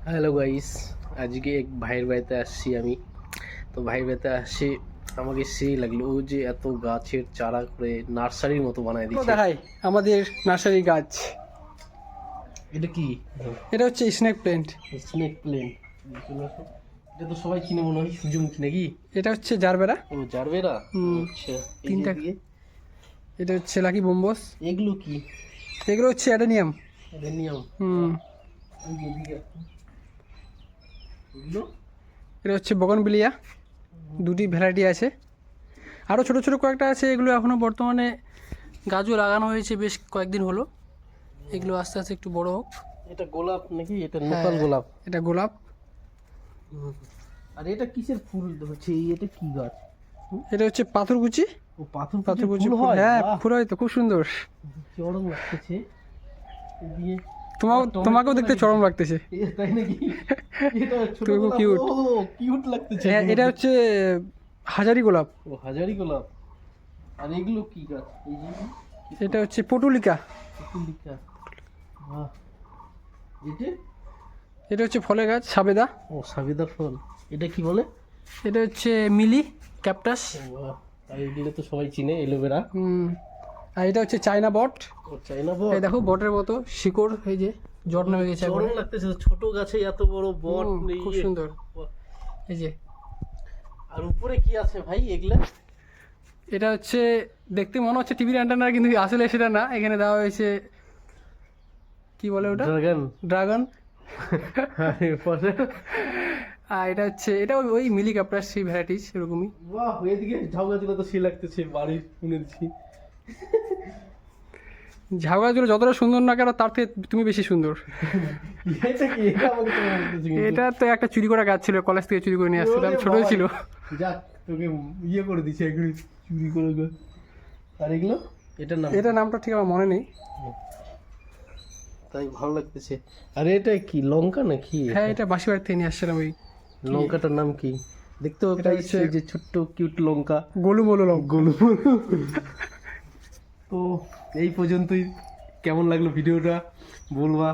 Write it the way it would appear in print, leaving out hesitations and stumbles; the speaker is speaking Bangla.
হ্যালো গাইস, আজকে এক ভাইয়ের বাড়িতে আসছি আমি। তো ভাইয়ের বাড়িতে আসছি, আমাকে সেই লাগলো ও যে এত গাছের চারা করে নার্সারির মতো বানায় দিচ্ছে। দেখাই আমাদের নার্সারি গাছ। এটা কি? এটা হচ্ছে স্নেক প্ল্যান্ট। Snake plant. এটা তো সবাই চিনে মনে হয়, সূর্যমুখী নাকি? এটা হচ্ছে জারবেরা। ও জারবেরা। হুম, আচ্ছা, তিনটা। এটা হচ্ছে লাকি বোম্বস। এগুলো কি? এগুলো হচ্ছে অ্যাডেনিয়াম। অ্যাডেনিয়াম। হুম, এগুলো এটা হচ্ছে বগনভিলিয়া। দুটি ভ্যারাইটি আছে, আরও ছোট ছোট কয়েকটা আছে। এগুলো এখনও বর্তমানে গাছও লাগানো হয়েছে বেশ কয়েকদিন হলো। এগুলো আস্তে আস্তে একটু বড় হোক। এটা গোলাপ নাকি? এটা হ্যাঁ, লোকাল গোলাপ। এটা গোলাপ। আর এটা কিসের ফুল হচ্ছে? এটা কি গাছ? এটা হচ্ছে পাথরকুচি। ও পাথর পাথরকুচি ফুল ফুল, হয়? হ্যাঁ বাহ, ফুল হয় তো, খুব সুন্দর। চরম লাগতেছে। দিয়ে তোমাকেও দেখতে চরম লাগতেছে। তাই নাকি? এটা ছোট তুমি খুব গোলাপ। কিউট। ও কিউট লাগতেছে। হ্যাঁ, এটা হচ্ছে হাজারি গোলাপ। ও হাজারি গোলাপ। আর এগুলো কি গাছ? এই যে এটা হচ্ছে পটুলিকা। পিপলিকা। বাহ, এটা এটা হচ্ছে ফলের গাছ, সাবেদা। ও সাবেদা ফল। এটা কি বলে? এটা হচ্ছে মিলি ক্যাপটাস। বাহ, আর এগুলো তো সবাই চিনে, এলোভেরা। আর এটা হচ্ছে চায়না বট। ও চাইনা বট। এই দেখো বটের মতো শিকড়, এই যে জট নেমে গেছে একবারে। চরম লাগতেছে, ছোট গাছে এত বড় বট। খুব ইয়ে। সুন্দর। বাহ। এই যে আর উপরে কি আছে ভাই এগুলা? এটা হচ্ছে, দেখতে মনে হচ্ছে টিভির অ্যান্টেনা, কিন্তু আসলে সেটা না। এখানে দেওয়া হয়েছে, কি বলে ওটা, ড্রাগন। ড্রাগন। আরে পরে আর এটা হচ্ছে, এটা ওই মিলি ক্যাপটাস, সেই ভ্যারাইটিস এরকমই। বাহ, এদিকে ঝাউ গাছগুলো তো সে লাগতেছে, বাড়ির শুনে দিচ্ছি। ঝাউ গাছগুলো যতটা সুন্দর না কেন, তার থেকে তুমি বেশি সুন্দর। এটা কি? এটা আমাকে তো বলতেছে কিন্তু। এটা তো একটা চুরি করা গাছ ছিল, কলেজ থেকে চুরি করে নিয়ে আসছিলাম, ওরে ছোটই বাবা। ছিল। যাক, তোকে ইয়ে করে দিচ্ছে এগুলো, চুরি করে গো। আর এগুলো? এটার নাম? এটা নামটা ঠিক আমার মনে নেই। তাই ভালো লাগতেছে। আর এটা কি, লঙ্কা নাকি? হ্যাঁ, এটা বাসি বাড়ি থেকে নিয়ে আসছিলাম, ওই লঙ্কাটার নাম কি? দেখতেও এটা গাইস হচ্ছে এই যে ছোট্ট কিউট লঙ্কা। গোলু মোলু লঙ্কা। গোলু। তো এই পর্যন্তই। কেমন লাগলো ভিডিওটা বলবা।